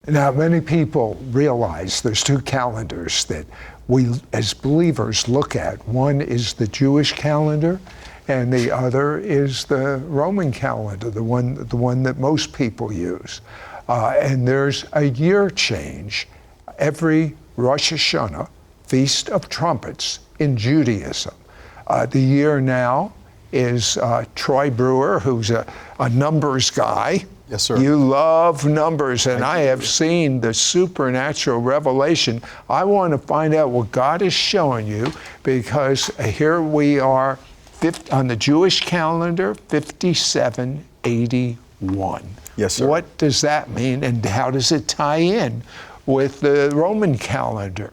Now, many people realize there's two calendars that we as believers look at. One is the Jewish calendar, and the other is the Roman calendar, the one that most people use. And there's a year change every Rosh Hashanah, Feast of Trumpets in Judaism. The year now is Troy Brewer, who's a numbers guy. Yes, sir. You love numbers, and I have seen the supernatural revelation. I want to find out what God is showing you, because here we are on the Jewish calendar, 5781. Yes, sir. What does that mean, and how does it tie in with the Roman calendar?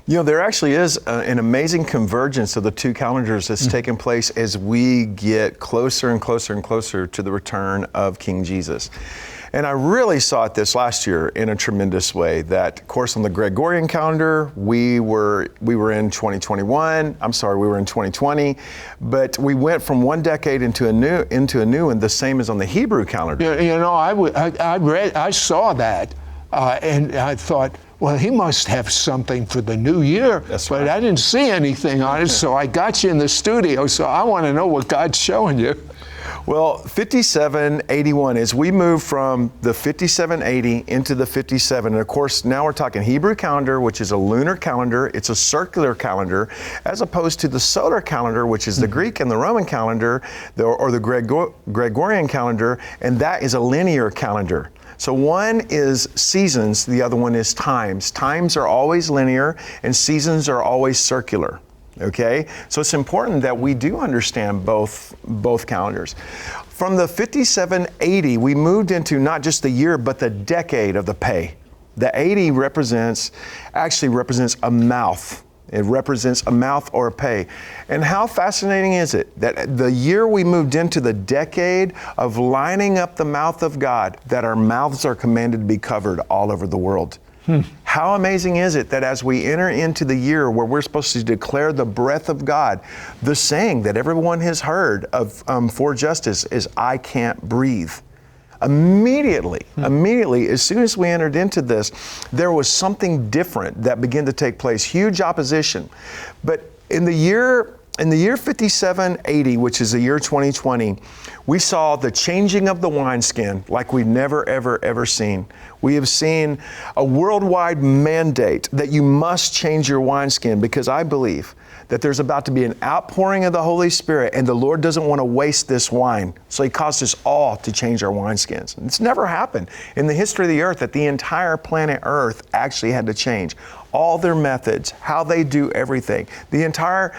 You know, there actually is an amazing convergence of the two calendars that's taken place as we get closer and closer and closer to the return of King Jesus. And I really saw it this last year in a tremendous way. That, of course, on the Gregorian calendar, we were in 2021. I'm sorry, we were in 2020. But we went from one decade into a new one, the same as on the Hebrew calendar. You know, I saw that, and I thought, well, he must have something for the new year. That's but right. I didn't see anything on it, so I got you in the studio. So I want to know what God's showing you. Well, 5781, as we move from the 5780 into the 57, and of course now we're talking Hebrew calendar, which is a lunar calendar. It's a circular calendar, as opposed to the solar calendar, which is the Greek and the Roman calendar, or the Gregorian calendar, and that is a linear calendar. So one is seasons, the other one is times. Times are always linear and seasons are always circular. Okay? So it's important that we do understand both calendars. From the 5780, we moved into not just the year, but the decade of the pay. The 80 actually represents a mouth. It represents a mouth or a pay. And how fascinating is it that the year we moved into the decade of lining up the mouth of God, that our mouths are commanded to be covered all over the world. How amazing is it that as we enter into the year where we're supposed to declare the breath of God, the saying that everyone has heard of for justice is, I can't breathe. Immediately, as soon as we entered into this, there was something different that began to take place, huge opposition. But in the year 5780, which is the year 2020, we saw the changing of the wineskin like we've never, ever seen. We have seen a worldwide mandate that you must change your wineskin, because I believe that there's about to be an outpouring of the Holy Spirit, and the Lord doesn't want to waste this wine. So He caused us all to change our wineskins. And it's never happened in the history of the earth that the entire planet Earth actually had to change. All their methods, how they do everything. The entire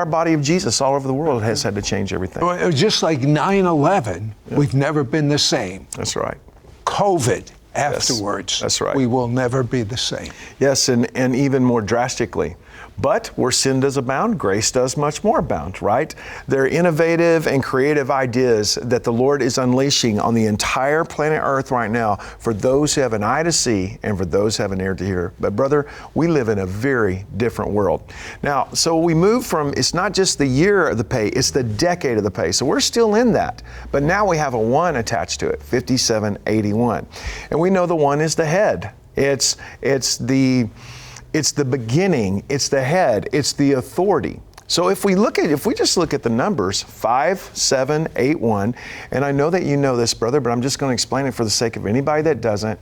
body of Jesus all over the world has had to change everything. Well, it was just like 9/11, we've never been the same. That's right. COVID afterwards, yes, that's right. We will never be the same. Yes, and even more drastically. But where sin does abound, grace does much more abound, right? There are innovative and creative ideas that the Lord is unleashing on the entire planet Earth right now for those who have an eye to see and for those who have an ear to hear. But brother, we live in a very different world. Now, so we move from, it's not just the year of the pay, it's the decade of the pay. So we're still in that. But now we have a 1 attached to it, 5781. And we know the 1 is the head. It's the beginning, it's the head, it's the authority. So if we just look at the numbers, 5781, and I know that you know this, brother, but I'm just going to explain it for the sake of anybody that doesn't.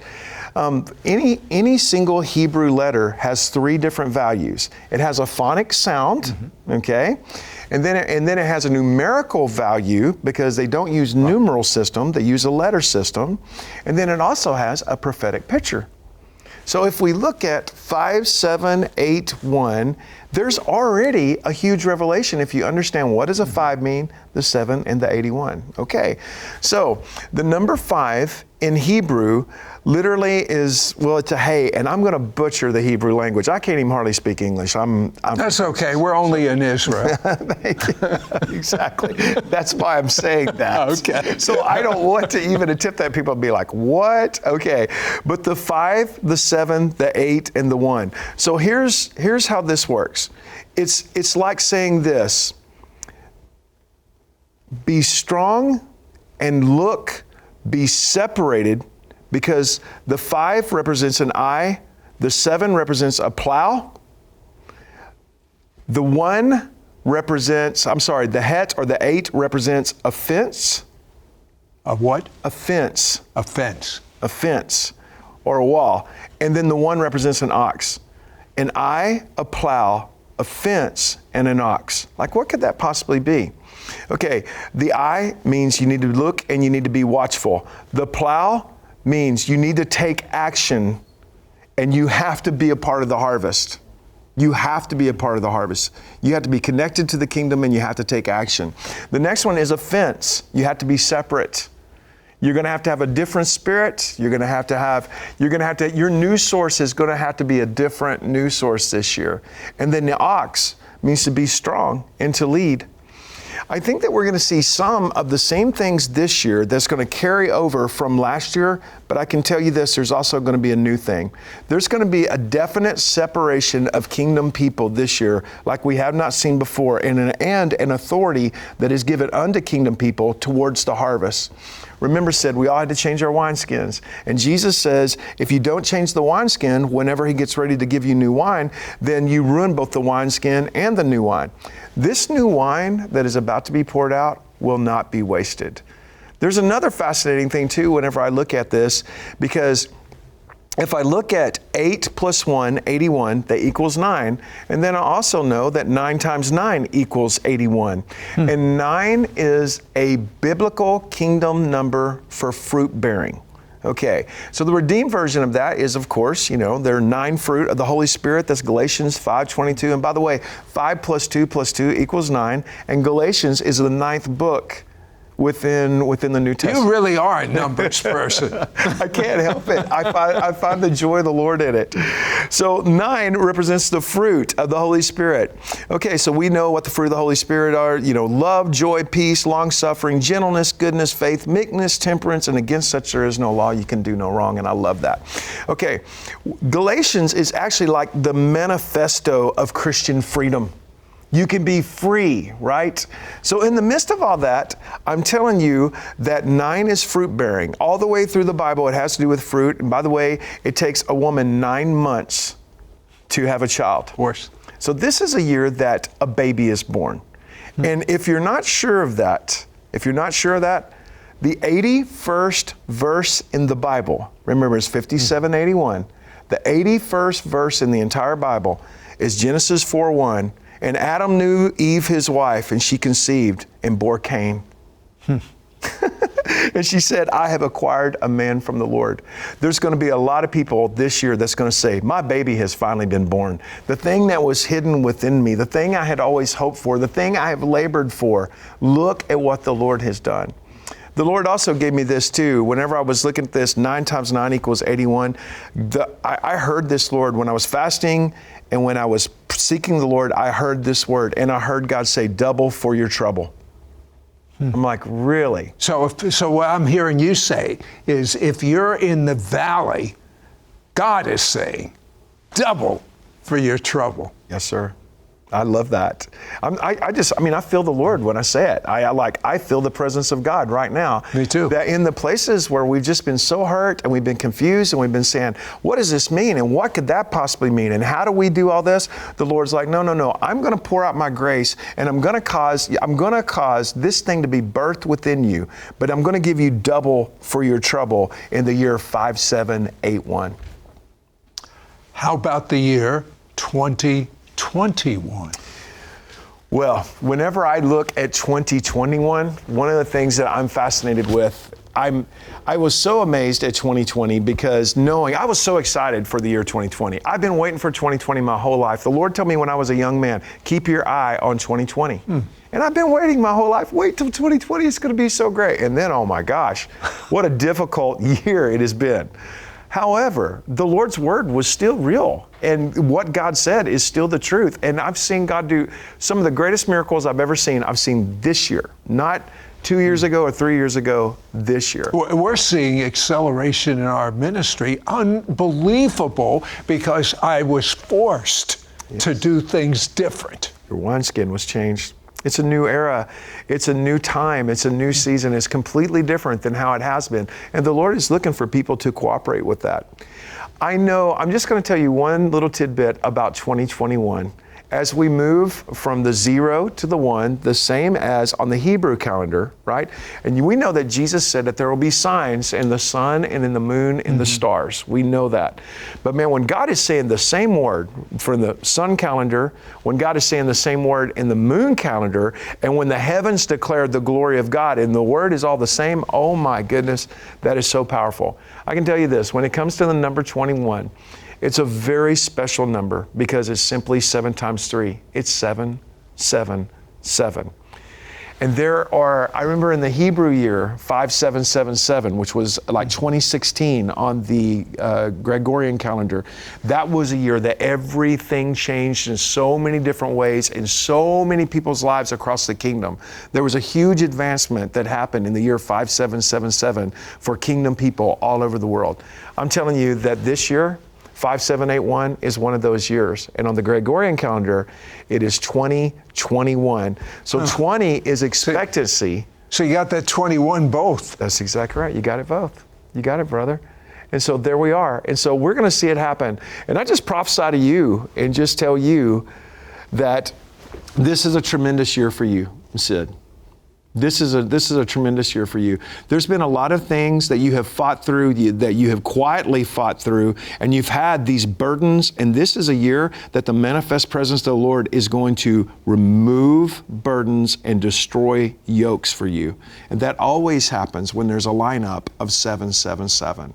Any single Hebrew letter has 3 different values. It has a phonic sound, okay? And then it has a numerical value, because they don't use numeral system, they use a letter system. And then it also has a prophetic picture. So if we look at 5781, there's already a huge revelation if you understand what does a 5 mean, the 7, and the 81. Okay, so the number 5 in Hebrew literally is, well, it's a hey, and I'm going to butcher the Hebrew language. I can't even hardly speak English. That's okay. We're only in Israel. Exactly. That's why I'm saying that. Okay. So I don't want to even attempt that. People be like, what? Okay. But the 5, the 7, the 8, and the 1. So here's how this works. It's like saying this: be strong and look, be separated, because the 5 represents an eye, the 7 represents a plow, the 1 represents, the het or the 8 represents a fence. A what? A fence. A fence. A fence or a wall. And then the 1 represents an ox. An eye, a plow, a fence, and an ox. Like, what could that possibly be? Okay, the eye means you need to look and you need to be watchful. The plow means you need to take action and you have to be a part of the harvest. You have to be a part of the harvest. You have to be connected to the kingdom and you have to take action. The next one is a fence. You have to be separate. You're going to have a different spirit. Your news source is going to have to be a different news source this year. And then the ox means to be strong and to lead. I think that we're going to see some of the same things this year that's going to carry over from last year, but I can tell you this, there's also going to be a new thing. There's going to be a definite separation of kingdom people this year like we have not seen before, and an authority that is given unto kingdom people towards the harvest. Remember, said we all had to change our wineskins. And Jesus says, if you don't change the wineskin whenever he gets ready to give you new wine, then you ruin both the wineskin and the new wine. This new wine that is about to be poured out will not be wasted. There's another fascinating thing too whenever I look at this, because if I look at 8 plus 1, 81, that equals 9. And then I also know that 9 times 9 equals 81. And 9 is a biblical kingdom number for fruit bearing. Okay, so the redeemed version of that is, of course, there are 9 fruit of the Holy Spirit. That's Galatians 5:22. And by the way, 5 plus 2 equals 9. And Galatians is the 9th book within the New Testament. You really are a numbers person. I can't help it. I find the joy of the Lord in it. So 9 represents the fruit of the Holy Spirit. Okay, so we know what the fruit of the Holy Spirit are. Love, joy, peace, long-suffering, gentleness, goodness, faith, meekness, temperance, and against such there is no law. You can do no wrong, and I love that. Okay, Galatians is actually like the manifesto of Christian freedom. You can be free, right? So in the midst of all that, I'm telling you that 9 is fruit bearing. All the way through the Bible, it has to do with fruit. And by the way, it takes a woman 9 months to have a child. Of course. So this is a year that a baby is born. And if you're not sure of that, the 81st verse in the Bible, remember it's 57:81. The 81st verse in the entire Bible is Genesis 4:1. And Adam knew Eve, his wife, and she conceived and bore Cain. And she said, I have acquired a man from the Lord. There's going to be a lot of people this year that's going to say, my baby has finally been born. The thing that was hidden within me, the thing I had always hoped for, the thing I have labored for, look at what the Lord has done. The Lord also gave me this too. Whenever I was looking at this, 9 times 9 equals 81. I heard this, Lord, when I was fasting and when I was seeking the Lord, I heard this word and I heard God say, double for your trouble. I'm like, really? So what I'm hearing you say is if you're in the valley, God is saying, double for your trouble. Yes, sir. I love that. I feel the Lord when I say it. I feel the presence of God right now. Me too. That in the places where we've just been so hurt and we've been confused and we've been saying, what does this mean? And what could that possibly mean? And how do we do all this? The Lord's like, no. I'm going to pour out my grace and I'm going to cause this thing to be birthed within you, but I'm going to give you double for your trouble in the year 5781. How about the year 2021? Well, whenever I look at 2021, one of the things that I'm fascinated with, I was so amazed at 2020 because I was so excited for the year 2020. I've been waiting for 2020 my whole life. The Lord told me when I was a young man, keep your eye on 2020. And I've been waiting my whole life. Wait till 2020, it's going to be so great. And then, oh my gosh, what a difficult year it has been. However, the Lord's word was still real, and what God said is still the truth. And I've seen God do some of the greatest miracles I've ever seen. I've seen this year, not 2 years ago or 3 years ago, this year. We're seeing acceleration in our ministry, unbelievable, because I was forced to do things different. Your wineskin was changed. It's a new era. It's a new time. It's a new season. It's completely different than how it has been. And the Lord is looking for people to cooperate with that. I know, I'm just going to tell you one little tidbit about 2021. As we move from the 0 to the 1, the same as on the Hebrew calendar, right? And we know that Jesus said that there will be signs in the sun and in the moon and the stars. We know that. But man, when God is saying the same word for the sun calendar, when God is saying the same word in the moon calendar, and when the heavens declare the glory of God and the word is all the same, oh my goodness, that is so powerful. I can tell you this, when it comes to the number 21, it's a very special number because it's simply 7 times 3. It's 7, 7, 7. And there are, I remember in the Hebrew year, 5777, which was like 2016 on the Gregorian calendar, that was a year that everything changed in so many different ways in so many people's lives across the kingdom. There was a huge advancement that happened in the year 5777 for kingdom people all over the world. I'm telling you that this year, 5781 is one of those years. And on the Gregorian calendar, it is 2021. So 20 is expectancy. So you got that 21 both. That's exactly right. You got it both. You got it, brother. And so there we are. And so we're going to see it happen. And I just prophesy to you and just tell you that this is a tremendous year for you, Sid. This is a tremendous year for you. There's been a lot of things that you have fought through, that you have quietly fought through, and you've had these burdens, and this is a year that the manifest presence of the Lord is going to remove burdens and destroy yokes for you. And that always happens when there's a lineup of 777.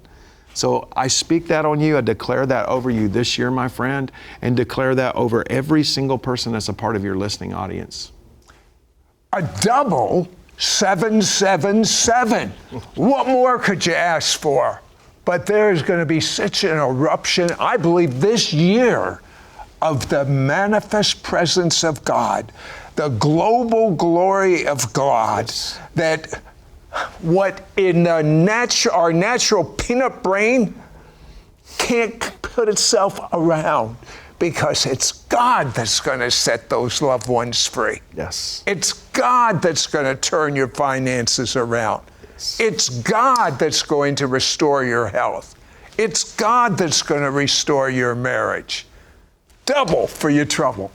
So I speak that on you. I declare that over you this year, my friend, and declare that over every single person that's a part of your listening audience. A double 777. What more could you ask for? But there's going to be such an eruption, I believe, this year of the manifest presence of God, the global glory of God, that what in our natural peanut brain can't put itself around. Because it's God that's going to set those loved ones free. Yes. It's God that's going to turn your finances around. Yes. It's God that's going to restore your health. It's God that's going to restore your marriage. Double for your trouble.